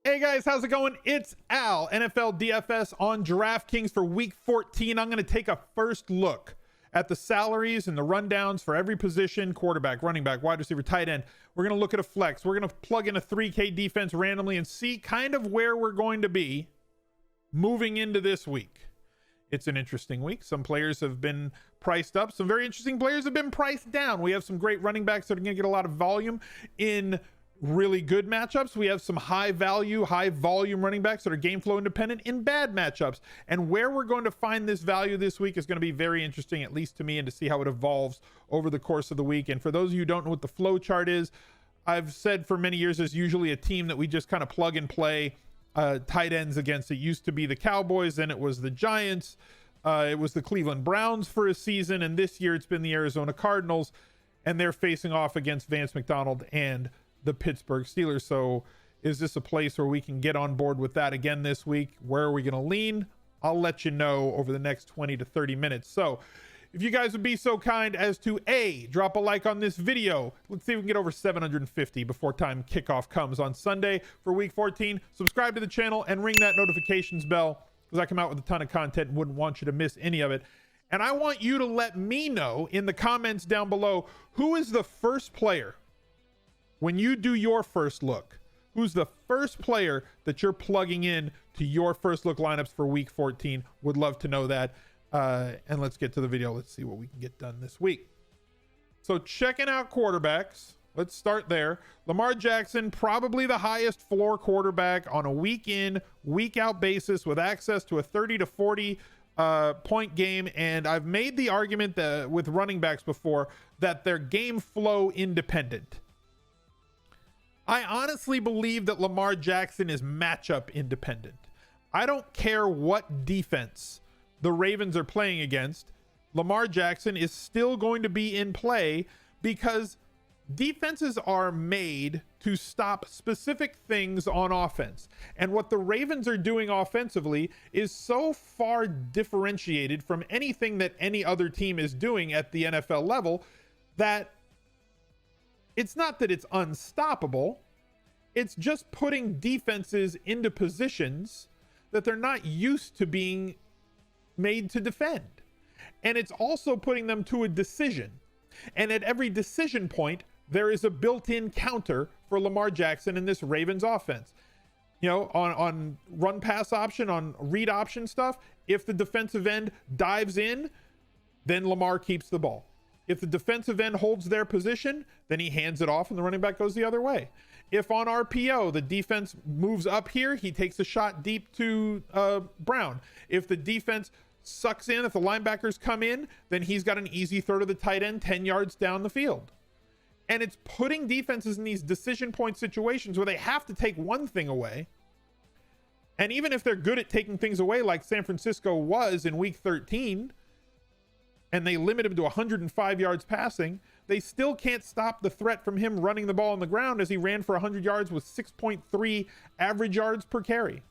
Hey guys, how's it going? It's Al, NFL DFS on DraftKings for week 14. I'm going to take a first look at the salaries and the rundowns for every position: quarterback, running back, wide receiver, tight end. We're going to look at a flex. We're going to plug in a 3K defense randomly and see kind of where we're going to be moving into this week. It's an interesting week. Some players have been priced up. Some very interesting players have been priced down. We have some great running backs that are going to get a lot of volume in really good matchups. We have some high value, high volume running backs that are game flow independent in bad matchups. And where we're going to find this value this week is going to be very interesting, at least to me, and to see how it evolves over the course of the week. And for those of you who don't know what the flow chart is, I've said for many years there's usually a team that we just kind of plug and play tight ends against. It used to be the Cowboys, then it was the Giants, it was the Cleveland Browns for a season, and this year it's been the Arizona Cardinals, and they're facing off against Vance McDonald and the Pittsburgh Steelers. So is this a place where we can get on board with that again this week? Where are we going to lean? I'll let you know over the next 20 to 30 minutes. So if you guys would be so kind as to drop a like on this video. Let's see if we can get over 750 before time kickoff comes on Sunday for week 14. Subscribe to the channel and ring that notifications bell, because I come out with a ton of content and wouldn't want you to miss any of it. And I want you to let me know in the comments down below, who is the first player when you do your first look? Who's the first player that you're plugging in to your first look lineups for week 14? Would love to know that. And let's get to the video. Let's see what we can get done this week. So checking out quarterbacks, let's start there. Lamar Jackson, probably the highest floor quarterback on a week in, week out basis, with access to a 30 to 40 point game. And I've made the argument that with running backs before, that they're game flow independent. I honestly believe that Lamar Jackson is matchup independent. I don't care what defense the Ravens are playing against. Lamar Jackson is still going to be in play, because defenses are made to stop specific things on offense. And what the Ravens are doing offensively is so far differentiated from anything that any other team is doing at the NFL level that it's not that it's unstoppable. It's just putting defenses into positions that they're not used to being made to defend. And it's also putting them to a decision. And at every decision point, there is a built-in counter for Lamar Jackson in this Ravens offense. You know, on run pass option, on read option stuff, if the defensive end dives in, then Lamar keeps the ball. If the defensive end holds their position, then he hands it off and the running back goes the other way. If on RPO, the defense moves up here, he takes a shot deep to Brown. If the defense sucks in, if the linebackers come in, then he's got an easy throw to the tight end 10 yards down the field. And it's putting defenses in these decision point situations where they have to take one thing away. And even if they're good at taking things away, like San Francisco was in week 13, and they limit him to 105 yards passing, they still can't stop the threat from him running the ball on the ground, as he ran for 100 yards with 6.3 average yards per carry.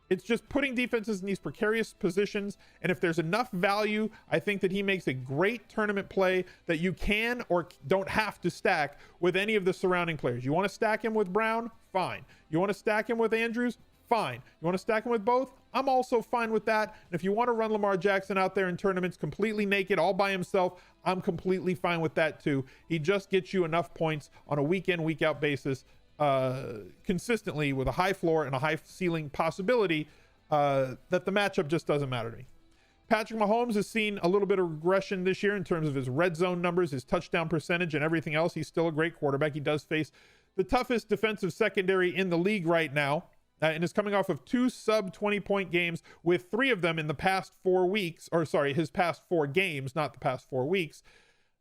It's just putting defenses in these precarious positions. And if there's enough value, I think that he makes a great tournament play that you can or don't have to stack with any of the surrounding players. You want to stack him with Brown? Fine. You want to stack him with Andrews? Fine. You want to stack him with both? I'm also fine with that. And if you want to run Lamar Jackson out there in tournaments completely naked, all by himself, I'm completely fine with that too. He just gets you enough points on a week in, week out basis, consistently, with a high floor and a high ceiling possibility, that the matchup just doesn't matter to me. Patrick Mahomes has seen a little bit of regression this year in terms of his red zone numbers, his touchdown percentage, and everything else. He's still a great quarterback. He does face the toughest defensive secondary in the league right now, and is coming off of 2 sub 20-point games, with 3 of them in the past 4 weeks, or sorry, his past 4 games, not the past 4 weeks.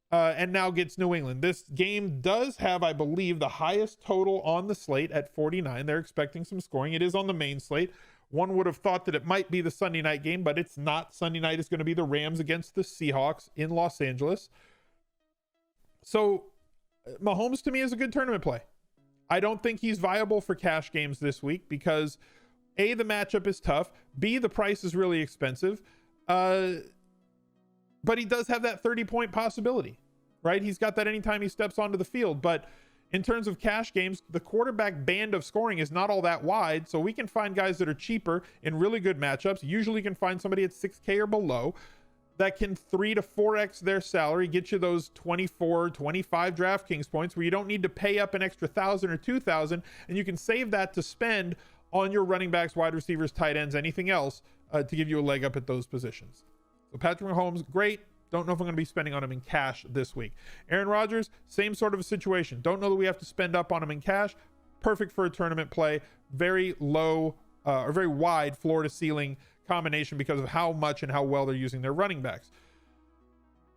And now gets New England. This game does have, I believe, the highest total on the slate at 49. They're expecting some scoring. It is on the main slate. One would have thought that it might be the Sunday night game, but it's not. Sunday night is going to be the Rams against the Seahawks in Los Angeles. So Mahomes to me is a good tournament play. I don't think he's viable for cash games this week because A, the matchup is tough. B, the price is really expensive. But he does have that 30-point possibility, right? He's got that anytime he steps onto the field. But In terms of cash games, the quarterback band of scoring is not all that wide, so we can find guys that are cheaper in really good matchups. Usually you can find somebody at 6K or below that can 3 to 4x their salary, get you those 24, 25 DraftKings points where you don't need to pay up an extra 1,000 or 2,000, and you can save that to spend on your running backs, wide receivers, tight ends, anything else to give you a leg up at those positions. So Patrick Mahomes, great. Don't know if I'm going to be spending on him in cash this week. Aaron Rodgers, same sort of a situation. Don't know that we have to spend up on him in cash. Perfect for a tournament play. Very low or very wide floor to ceiling combination because of how much and how well they're using their running backs.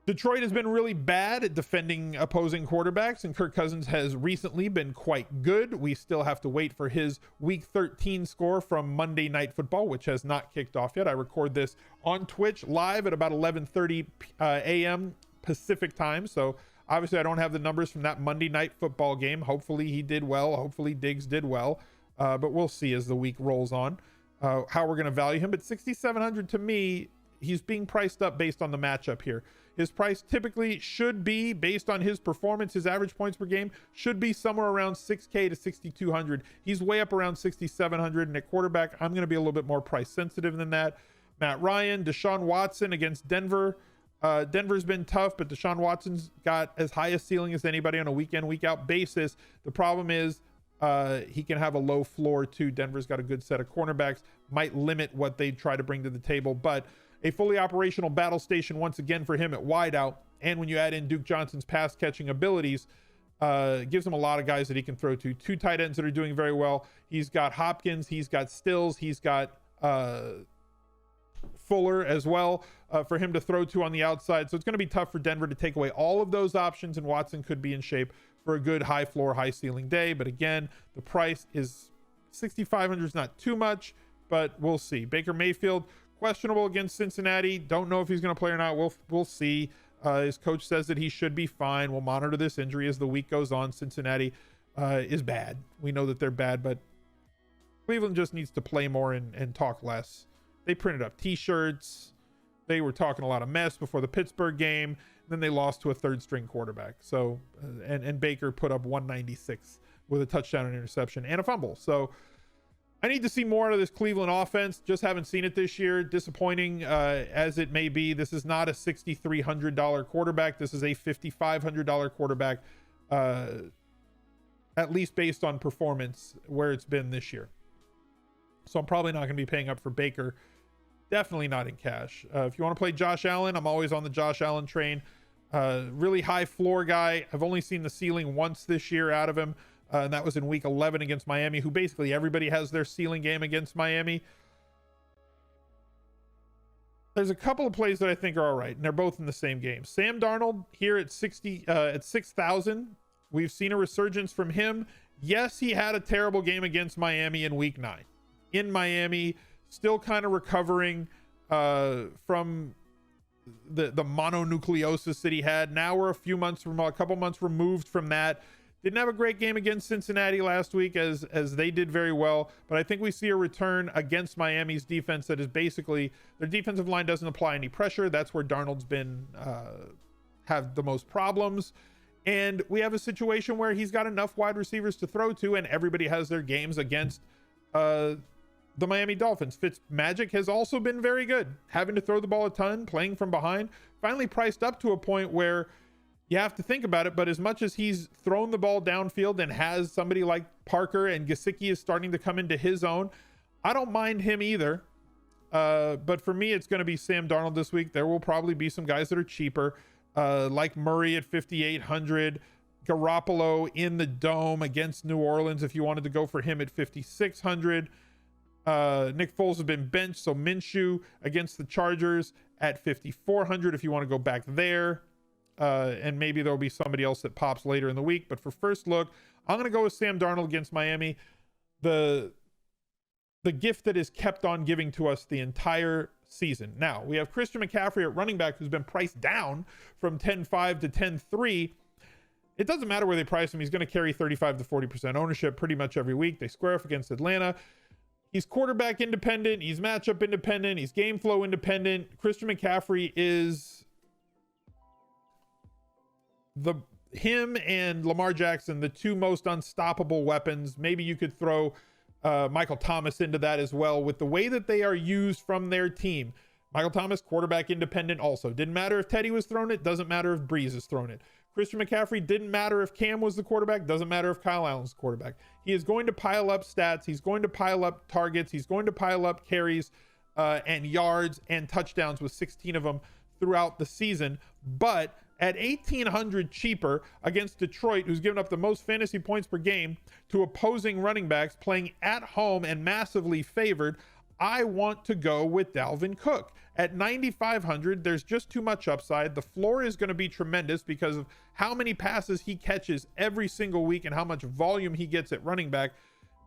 Detroit has been really bad at defending opposing quarterbacks, and Kirk Cousins has recently been quite good. We still have to wait for his week 13 score from Monday Night Football, which has not kicked off yet. I record this on Twitch live at about 11:30 a.m. Pacific time. So obviously I don't have the numbers from that Monday Night Football game. Hopefully he did well. Hopefully Diggs did well. But we'll see as the week rolls on how we're going to value him. But 6,700 to me, he's being priced up based on the matchup here. His price typically should be, based on his performance, his average points per game should be somewhere around 6K to 6,200. He's way up around 6,700, and at quarterback, I'm going to be a little bit more price sensitive than that. Matt Ryan, Deshaun Watson against Denver. Denver's been tough, but Deshaun Watson's got as high a ceiling as anybody on a week in, week out basis. The problem is he can have a low floor too. Denver's got a good set of cornerbacks, might limit what they try to bring to the table, but a fully operational battle station once again for him at wideout. And when you add in Duke Johnson's pass catching abilities, gives him a lot of guys that he can throw to. 2 tight ends that are doing very well. He's got Hopkins, he's got Stills, he's got Fuller as well for him to throw to on the outside. So it's going to be tough for Denver to take away all of those options, and Watson could be in shape for a good high floor, high ceiling day. But again, the price is 6,500 is not too much, but we'll see. Baker Mayfield, questionable against Cincinnati. Don't know if he's going to play or not. We'll see. His coach says that he should be fine. We'll monitor this injury as the week goes on. Cincinnati is bad. We know that they're bad, but Cleveland just needs to play more and talk less. They printed up t-shirts. They were talking a lot of mess before the Pittsburgh game. And then they lost to a third string quarterback. So, and Baker put up 196 with a touchdown and interception and a fumble. So I need to see more out of this Cleveland offense. Just haven't seen it this year. Disappointing as it may be. This is not a $6,300 quarterback. This is a $5,500 quarterback, at least based on performance where it's been this year. So I'm probably not going to be paying up for Baker. Definitely not in cash. If you want to play Josh Allen, I'm always on the Josh Allen train. Really high floor guy. I've only seen the ceiling once this year out of him. And that was in week 11 against Miami, who basically everybody has their ceiling game against Miami. There's a couple of plays that I think are all right, and they're both in the same game. Sam Darnold here at 6,000. We've seen a resurgence from him. Yes, he had a terrible game against Miami in week 9. In Miami, still kind of recovering from the mononucleosis that he had. Now we're a couple months removed from that. Didn't have a great game against Cincinnati last week as they did very well, but I think we see a return against Miami's defense that is basically their defensive line doesn't apply any pressure. That's where Darnold's been have the most problems. And we have a situation where he's got enough wide receivers to throw to, and everybody has their games against the Miami Dolphins. Fitzmagic has also been very good, having to throw the ball a ton, playing from behind, finally priced up to a point where you have to think about it, but as much as he's thrown the ball downfield and has somebody like Parker and Gesicki is starting to come into his own, I don't mind him either. But for me, it's going to be Sam Darnold this week. There will probably be some guys that are cheaper, like Murray at 5,800, Garoppolo in the dome against New Orleans if you wanted to go for him at 5,600. Nick Foles has been benched, so Minshew against the Chargers at 5,400 if you want to go back there. And maybe there'll be somebody else that pops later in the week. But for first look, I'm going to go with Sam Darnold against Miami. The gift that is kept on giving to us the entire season. Now, we have Christian McCaffrey at running back, who's been priced down from 10.5 to 10.3. It doesn't matter where they price him. He's going to carry 35 to 40% ownership pretty much every week. They square off against Atlanta. He's quarterback independent. He's matchup independent. He's game flow independent. Christian McCaffrey is him and Lamar Jackson, the two most unstoppable weapons. Maybe you could throw Michael Thomas into that as well, with the way that they are used from their team. Michael Thomas, quarterback independent also. Didn't matter if Teddy was throwing it. Doesn't matter if Breeze is throwing it. Christian McCaffrey, didn't matter if Cam was the quarterback. Doesn't matter if Kyle Allen's the quarterback. He is going to pile up stats. He's going to pile up targets. He's going to pile up carries and yards and touchdowns, with 16 of them throughout the season. But at 1,800 cheaper against Detroit, who's given up the most fantasy points per game to opposing running backs playing at home and massively favored, I want to go with Dalvin Cook. At 9,500, there's just too much upside. The floor is going to be tremendous because of how many passes he catches every single week and how much volume he gets at running back.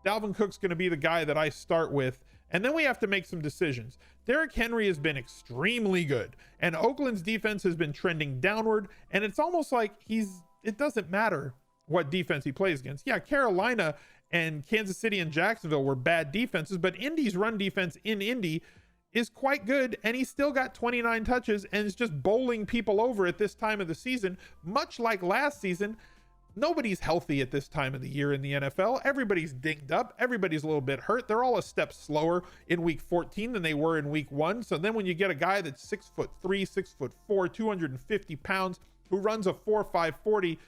Dalvin Cook's going to be the guy that I start with. And then we have to make some decisions. Derrick Henry has been extremely good, and Oakland's defense has been trending downward. And it's almost like it doesn't matter what defense he plays against. Yeah, Carolina and Kansas City and Jacksonville were bad defenses, but Indy's run defense in Indy is quite good, and he still got 29 touches and is just bowling people over at this time of the season. Much like last season, nobody's healthy at this time of the year in the NFL. Everybody's dinged up. Everybody's a little bit hurt. They're all a step slower in week 14 than they were in week 1. So then when you get a guy that's 6'3", 6'4", 250 pounds, who runs a 4.5 40,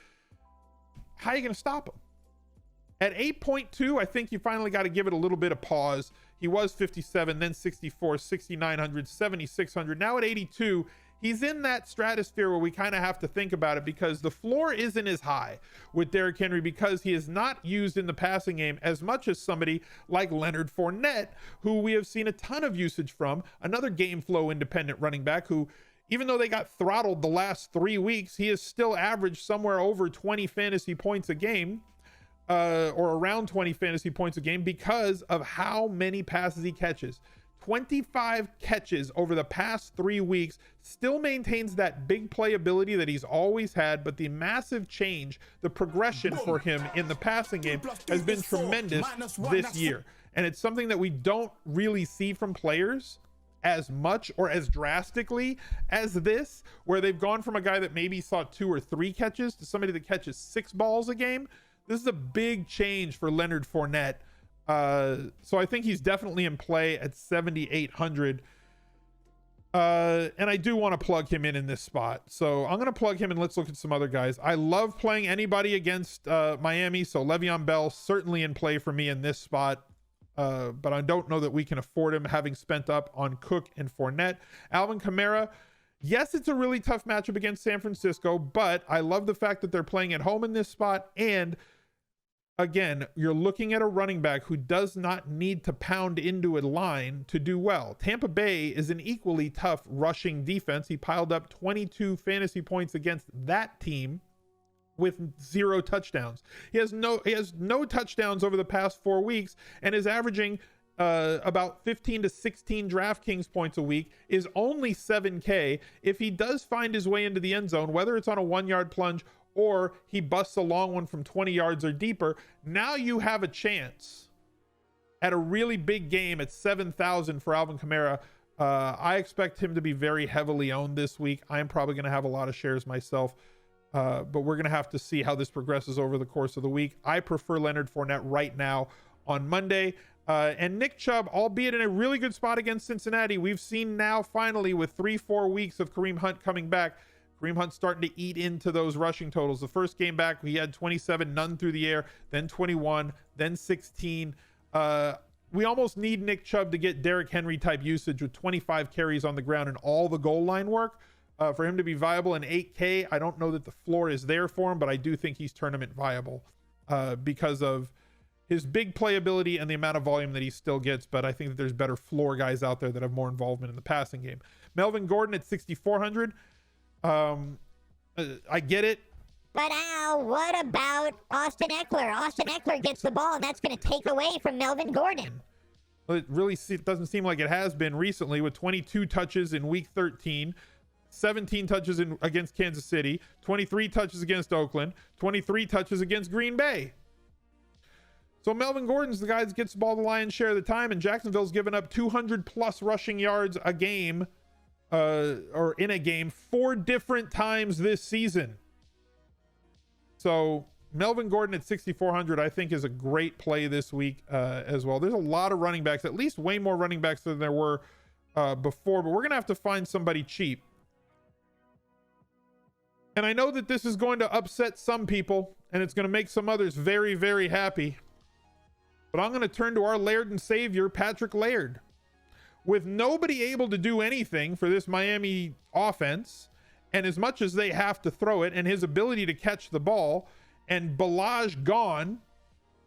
how are you going to stop him? At 8.2, I think you finally got to give it a little bit of pause. He was 57, then 64, 6,900, 7,600. Now at 82, he's in that stratosphere where we kind of have to think about it, because the floor isn't as high with Derrick Henry, because he is not used in the passing game as much as somebody like Leonard Fournette, who we have seen a ton of usage from, another game flow independent running back who, even though they got throttled the last 3 weeks, he has still averaged somewhere over 20 fantasy points a game. Or around 20 fantasy points a game, because of how many passes he catches. 25 catches over the past 3 weeks, still maintains that big playability that he's always had, but the massive change, the progression for him in the passing game has been tremendous this year. And it's something that we don't really see from players as much or as drastically as this, where they've gone from a guy that maybe saw 2 or 3 catches to somebody that catches 6 balls a game. This is a big change for Leonard Fournette. So I think he's definitely in play at 7,800. And I do want to plug him in this spot. So I'm going to plug him, and let's look at some other guys. I love playing anybody against Miami. So Le'Veon Bell certainly in play for me in this spot. But I don't know that we can afford him, having spent up on Cook and Fournette. Alvin Kamara. Yes, it's a really tough matchup against San Francisco, but I love the fact that they're playing at home in this spot. And again, you're looking at a running back who does not need to pound into a line to do well. Tampa Bay is an equally tough rushing defense. He piled up 22 fantasy points against that team with 0 touchdowns. He has no touchdowns over the past 4 weeks, and is averaging about 15 to 16 DraftKings points a week, is only 7K. If he does find his way into the end zone, whether it's on a 1-yard plunge or he busts a long one from 20 yards or deeper, now you have a chance at a really big game at 7,000 for Alvin Kamara. I expect him to be very heavily owned this week. I'm probably going to have a lot of shares myself, but we're going to have to see how this progresses over the course of the week. I prefer Leonard Fournette right now on Monday. And Nick Chubb, albeit in a really good spot against Cincinnati, we've seen now finally with 3-4 weeks of Kareem Hunt coming back, Kareem Hunt starting to eat into those rushing totals. The first game back, he had 27, none through the air, then 21, then 16. We almost need Nick Chubb to get Derrick Henry type usage with 25 carries on the ground and all the goal line work for him to be viable in 8K. I don't know that the floor is there for him, but I do think he's tournament viable because of his big playability and the amount of volume that he still gets. But I think that there's better floor guys out there that have more involvement in the passing game. Melvin Gordon at 6,400. I get it. But Al, what about Austin Eckler? Austin Eckler gets the ball, and that's going to take away from Melvin Gordon. Well, it really doesn't seem like it has been recently, with 22 touches in week 13, 17 touches against Kansas City, 23 touches against Oakland, 23 touches against Green Bay. So Melvin Gordon's the guy that gets the ball the lion's share of the time, and Jacksonville's given up 200 plus rushing yards a game, or in a game, 4 different times this season. So Melvin Gordon at 6,400, I think, is a great play this week as well. There's a lot of running backs, at least way more running backs than there were before, but we're going to have to find somebody cheap. And I know that this is going to upset some people, and it's going to make some others very, very happy. But I'm going to turn to our Laird and Savior, Patrick Laird. With nobody able to do anything for this Miami offense, and as much as they have to throw it, and his ability to catch the ball, and Balaj gone,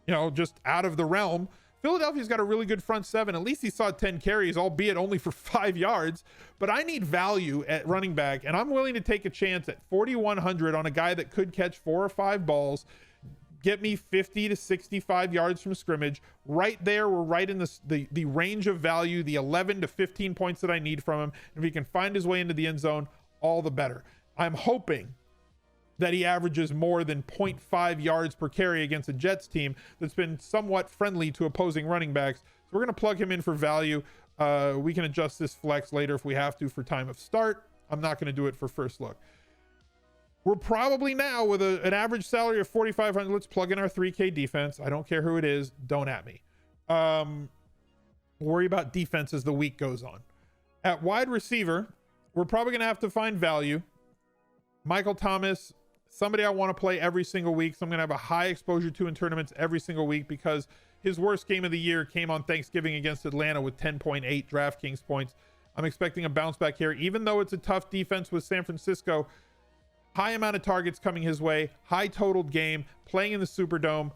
you know, just out of the realm, Philadelphia's got a really good front seven. At least he saw 10 carries, albeit only for 5 yards. But I need value at running back, and I'm willing to take a chance at 4,100 on a guy that could catch 4 or 5 balls, get me 50 to 65 yards from scrimmage. Right there, we're right in the range of value, the 11 to 15 points that I need from him. And if he can find his way into the end zone, all the better. I'm hoping that he averages more than 0.5 yards per carry against a Jets team that's been somewhat friendly to opposing running backs. So we're going to plug him in for value. We can adjust this flex later if we have to for time of start. I'm not going to do it for first look. We're probably now with an average salary of 4,500. Let's plug in our 3K defense. I don't care who it is. Don't at me. Worry about defense as the week goes on. At wide receiver, we're probably going to have to find value. Michael Thomas, somebody I want to play every single week. So I'm going to have a high exposure to in tournaments every single week because his worst game of the year came on Thanksgiving against Atlanta with 10.8 DraftKings points. I'm expecting a bounce back here, even though it's a tough defense with San Francisco. High amount of targets coming his way, high totaled game, playing in the Superdome.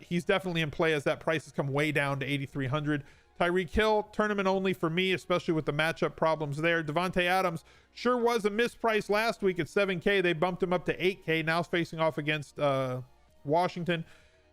He's definitely in play as that price has come way down to 8,300. Tyreek Hill, tournament only for me, especially with the matchup problems there. Davante Adams sure was a misprice last week at 7K. They bumped him up to 8K. Now facing off against Washington.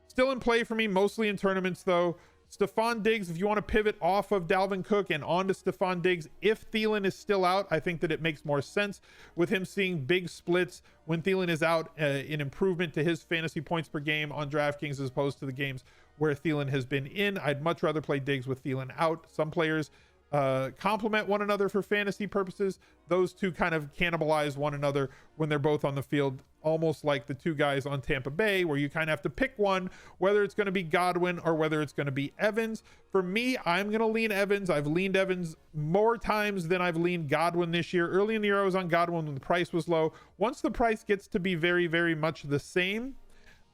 Still in play for me, mostly in tournaments though. Stephon Diggs, if you want to pivot off of Dalvin Cook and onto Stephon Diggs, if Thielen is still out, I think that it makes more sense with him seeing big splits when Thielen is out, in improvement to his fantasy points per game on DraftKings as opposed to the games where Thielen has been in. I'd much rather play Diggs with Thielen out. Some players complement one another for fantasy purposes. Those two kind of cannibalize one another when they're both on the field, almost like the two guys on Tampa Bay, where you kind of have to pick one, whether it's going to be Godwin or whether it's going to be Evans. For me, I'm going to lean Evans. I've leaned Evans more times than I've leaned Godwin this year. Early in the year, I was on Godwin when the price was low. Once the price gets to be very, very much the same,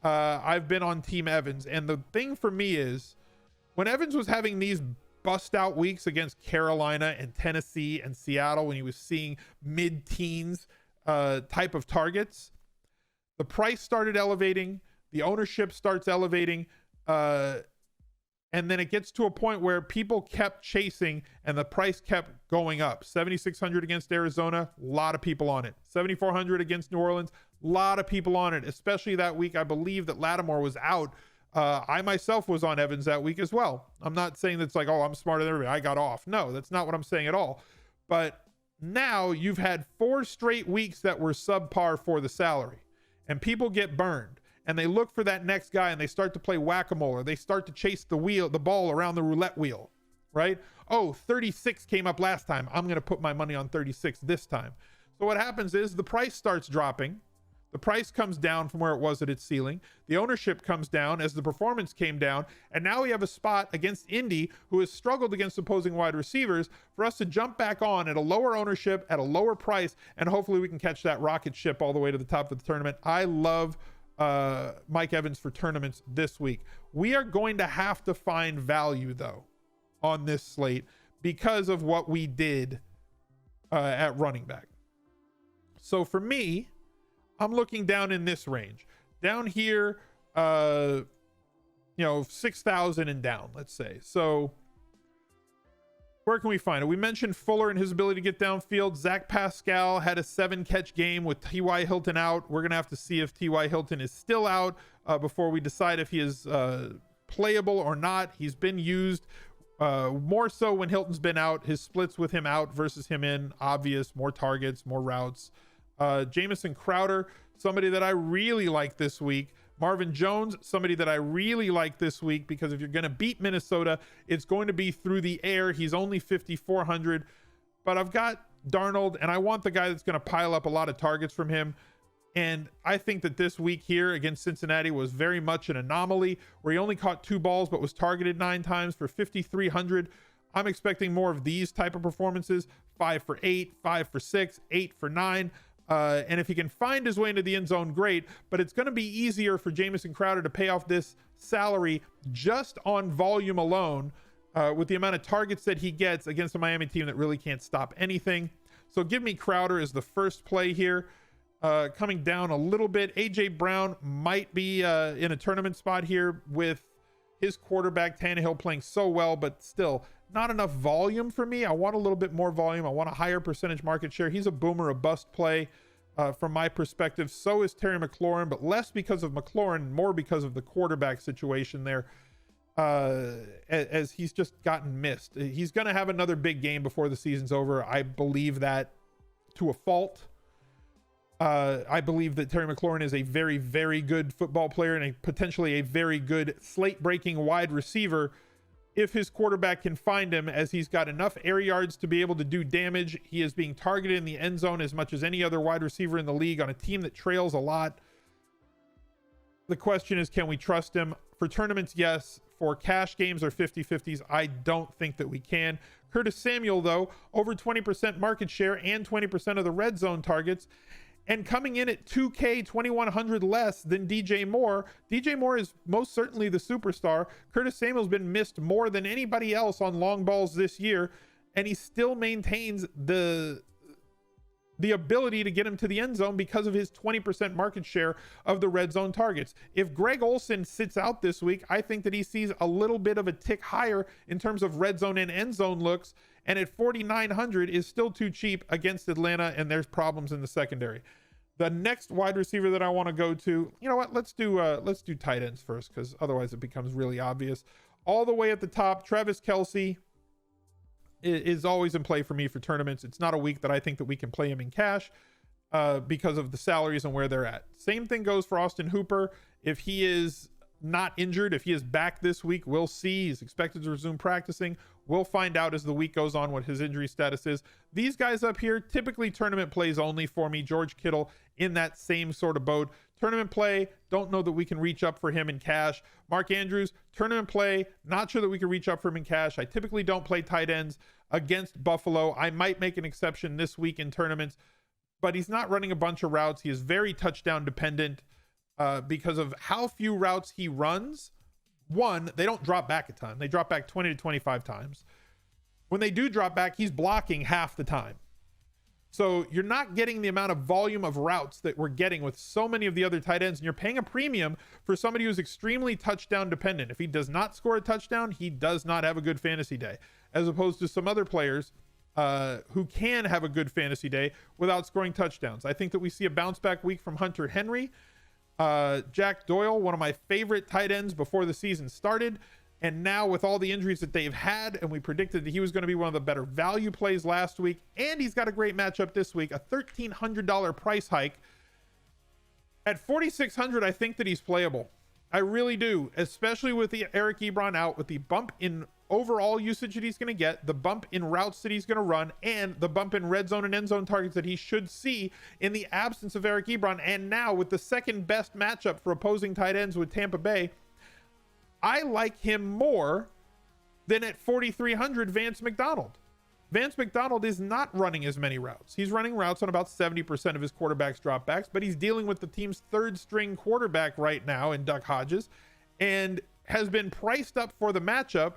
I've been on Team Evans. And the thing for me is, when Evans was having these bust out weeks against Carolina and Tennessee and Seattle, when he was seeing mid-teens type of targets, the price started elevating, the ownership starts elevating, and then it gets to a point where people kept chasing and the price kept going up. 7,600 against Arizona, a lot of people on it. 7,400 against New Orleans, a lot of people on it, especially that week. I believe that Lattimore was out. I myself was on Evans that week as well. I'm not saying that's like, oh, I'm smarter than everybody, I got off. No, that's not what I'm saying at all. But now you've had 4 straight weeks that were subpar for the salary, and people get burned and they look for that next guy and they start to play whack-a-mole, or they start to chase the ball around the roulette wheel, right? Oh, 36 came up last time, I'm going to put my money on 36 this time. So what happens is the price starts dropping. The price comes down from where it was at its ceiling. The ownership comes down as the performance came down. And now we have a spot against Indy, who has struggled against opposing wide receivers, for us to jump back on at a lower ownership, at a lower price, and hopefully we can catch that rocket ship all the way to the top of the tournament. I love Mike Evans for tournaments this week. We are going to have to find value, though, on this slate because of what we did at running back. So for me, I'm looking down in this range. Down here, 6,000 and down, let's say. So where can we find it? We mentioned Fuller and his ability to get downfield. Zach Pascal had a 7-catch game with T.Y. Hilton out. We're going to have to see if T.Y. Hilton is still out before we decide if he is playable or not. He's been used more so when Hilton's been out. His splits with him out versus him in, obvious, more targets, more routes. Jamison Crowder, somebody that I really like this week. Marvin Jones, somebody that I really like this week, because if you're going to beat Minnesota, it's going to be through the air. He's only 5,400, but I've got Darnold, and I want the guy that's going to pile up a lot of targets from him. And I think that this week here against Cincinnati was very much an anomaly, where he only caught 2 balls but was targeted 9 times for 5,300. I'm expecting more of these type of performances: 5 for 8, 5 for 6, 8 for 9. And if he can find his way into the end zone, great. But it's going to be easier for Jamison Crowder to pay off this salary just on volume alone, with the amount of targets that he gets against a Miami team that really can't stop anything. So give me Crowder as the first play here. Coming down a little bit, AJ Brown might be in a tournament spot here with his quarterback Tannehill playing so well, but still not enough volume for me. I want a little bit more volume. I want a higher percentage market share. He's a boomer, a bust play from my perspective. So is Terry McLaurin, but less because of McLaurin, more because of the quarterback situation there, as he's just gotten missed. He's going to have another big game before the season's over. I believe that to a fault. I believe that Terry McLaurin is a very, very good football player and potentially a very good slate-breaking wide receiver if his quarterback can find him, as he's got enough air yards to be able to do damage. He is being targeted in the end zone as much as any other wide receiver in the league on a team that trails a lot. The question is, can we trust him? For tournaments, yes. For cash games or 50-50s, I don't think that we can. Curtis Samuel, though, over 20% market share and 20% of the red zone targets, and coming in at 2K, 2,100 less than DJ Moore. DJ Moore is most certainly the superstar. Curtis Samuel's been missed more than anybody else on long balls this year, and he still maintains the ability to get him to the end zone because of his 20% market share of the red zone targets. If Greg Olsen sits out this week, I think that he sees a little bit of a tick higher in terms of red zone and end zone looks, and at 4,900 is still too cheap against Atlanta, and there's problems in the secondary. The next wide receiver that I want to go to, you know what, let's do tight ends first, because otherwise it becomes really obvious. All the way at the top, Travis KELCE is always in play for me for tournaments. It's not a week that I think that we can play him in cash because of the salaries and where they're at. Same thing goes for Austin Hooper. If he is not injured, if he is back this week, we'll see. He's expected to resume practicing. We'll find out as the week goes on what his injury status is. These guys up here, typically tournament plays only for me. George Kittle in that same sort of boat. Tournament play, don't know that we can reach up for him in cash. Mark Andrews, tournament play, not sure that we can reach up for him in cash. I typically don't play tight ends against Buffalo. I might make an exception this week in tournaments, but he's not running a bunch of routes. He is very touchdown dependent because of how few routes he runs. One, they don't drop back a ton. They drop back 20 to 25 times. When they do drop back, he's blocking half the time. So you're not getting the amount of volume of routes that we're getting with so many of the other tight ends, and you're paying a premium for somebody who's extremely touchdown dependent. If he does not score a touchdown, he does not have a good fantasy day, as opposed to some other players who can have a good fantasy day without scoring touchdowns. I think that we see a bounce back week from Hunter Henry. Jack Doyle, one of my favorite tight ends before the season started, and now with all the injuries that they've had, and we predicted that he was going to be one of the better value plays last week, and he's got a great matchup this week, a $1,300 price hike. At 4,600, I think that he's playable. I really do, especially with the Eric Ebron out, with the bump in overall usage that he's going to get, the bump in routes that he's going to run, and the bump in red zone and end zone targets that he should see in the absence of Eric Ebron. And now with the second best matchup for opposing tight ends with Tampa Bay, I like him more than at 4,300 Vance McDonald. Vance McDonald is not running as many routes. He's running routes on about 70% of his quarterback's dropbacks, but he's dealing with the team's third string quarterback right now in Duck Hodges, and has been priced up for the matchup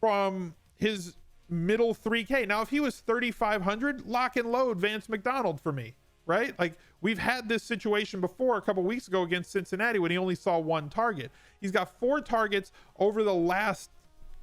from his middle 3K. Now, if he was 3,500, lock and load Vance McDonald for me, right? Like, we've had this situation before a couple weeks ago against Cincinnati when he only saw one target. He's got 4 targets over the last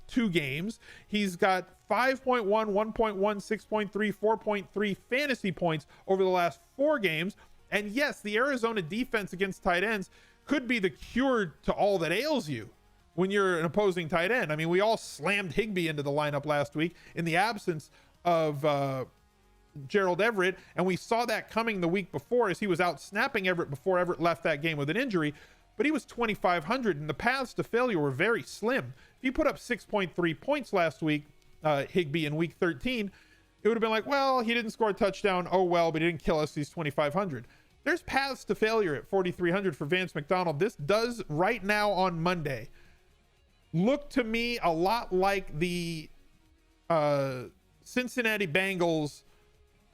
2 games. He's got 5.1, 1.1, 6.3, 4.3 fantasy points over the last 4 games. And yes, the Arizona defense against tight ends could be the cure to all that ails you when you're an opposing tight end. I mean, we all slammed Higbee into the lineup last week in the absence of Gerald Everett, and we saw that coming the week before as he was out snapping Everett before Everett left that game with an injury. But he was 2,500, and the paths to failure were very slim. If he put up 6.3 points last week, Higbee, in week 13, it would have been like, well, he didn't score a touchdown. Oh, well, but he didn't kill us. He's 2,500. there's paths to failure at 4,300 for Vance McDonald. This does right now on Monday look to me a lot like the Cincinnati Bengals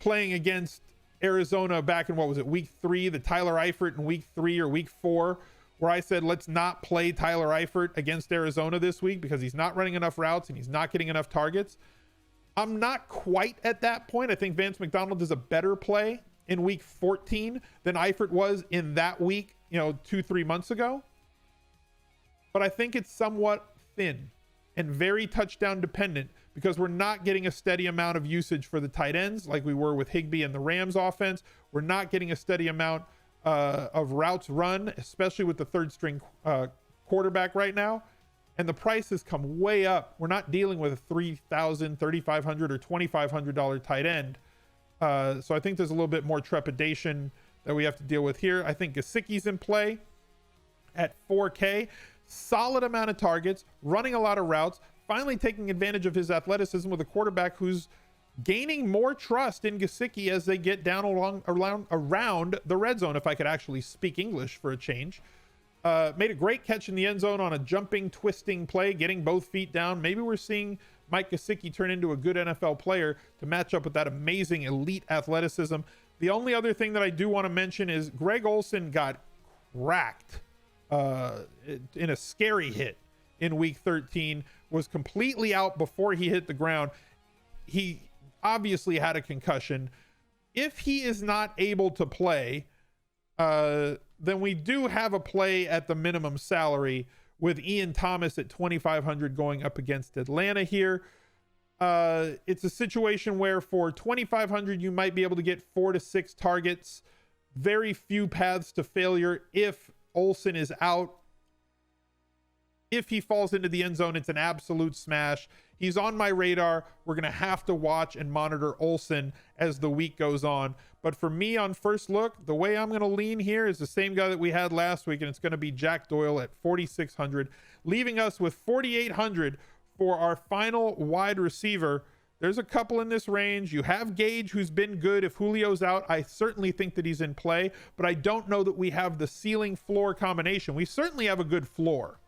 playing against Arizona back in, what was it, week 3, the Tyler Eifert in week 3 or week 4, where I said, let's not play Tyler Eifert against Arizona this week because he's not running enough routes and he's not getting enough targets. I'm not quite at that point. I think Vance McDonald is a better play in week 14 than Eifert was in that week, 2-3 months ago. But I think it's somewhat thin and very touchdown dependent because we're not getting a steady amount of usage for the tight ends like we were with Higbee and the Rams offense. We're not getting a steady amount of routes run, especially with the third string quarterback right now. And the price has come way up. We're not dealing with a $3,000, $3,500 or $2,500 tight end. So I think there's a little bit more trepidation that we have to deal with here. I think Gesicki's in play at 4K. Solid amount of targets, running a lot of routes, finally taking advantage of his athleticism with a quarterback who's gaining more trust in Gesicki as they get down around the red zone, if I could actually speak English for a change. Made a great catch in the end zone on a jumping, twisting play, getting both feet down. Maybe we're seeing Mike Gesicki turn into a good NFL player to match up with that amazing elite athleticism. The only other thing that I do want to mention is Greg Olsen got cracked in a scary hit in week 13, was completely out before he hit the ground. He obviously had a concussion. If he is not able to play, then we do have a play at the minimum salary with Ian Thomas at 2,500 going up against Atlanta here. It's a situation where for 2,500 you might be able to get 4 to 6 targets. Very few paths to failure if Olsen is out. If he falls into the end zone, it's an absolute smash. He's on my radar. We're going to have to watch and monitor Olsen as the week goes on. But for me on first look, the way I'm going to lean here is the same guy that we had last week, and it's going to be Jack Doyle at 4,600, leaving us with 4,800 for our final wide receiver. There's a couple in this range. You have Gage, who's been good. If Julio's out, I certainly think that he's in play, but I don't know that we have the ceiling floor combination. We certainly have a good floor.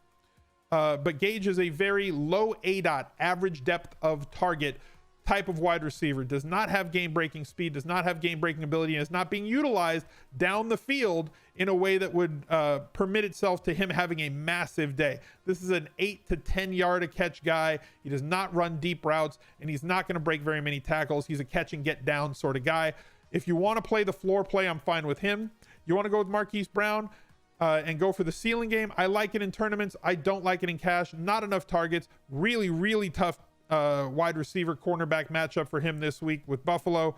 But Gage is a very low ADOT, average depth of target type of wide receiver, does not have game-breaking speed, does not have game-breaking ability, and is not being utilized down the field in a way that would permit itself to him having a massive day. This is an 8 to 10 yard a catch guy. He does not run deep routes, and he's not going to break very many tackles. He's a catch and get down sort of guy. If you want to play the floor play, I'm fine with him. You want to go with Marquise Brown and go for the ceiling game? I like it in tournaments. I don't like it in cash. Not enough targets. Really, really tough wide receiver cornerback matchup for him this week with Buffalo.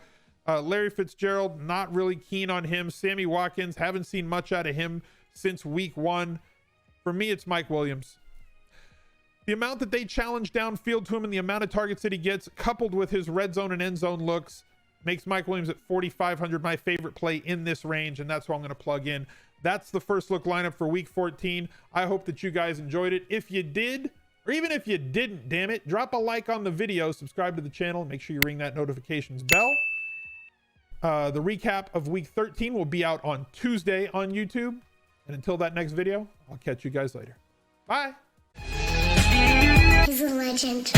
Larry Fitzgerald, not really keen on him. Sammy Watkins, haven't seen much out of him since week 1. For me, it's Mike Williams. The amount that they challenge downfield to him and the amount of targets that he gets, coupled with his red zone and end zone looks, makes Mike Williams at 4,500 my favorite play in this range, and that's what I'm going to plug in. That's the first look lineup for week 14. I hope that you guys enjoyed it. If you did, or even if you didn't, damn it, drop a like on the video, subscribe to the channel, make sure you ring that notifications bell. The recap of week 13 will be out on Tuesday on YouTube. And until that next video, I'll catch you guys later. Bye. He's a legend.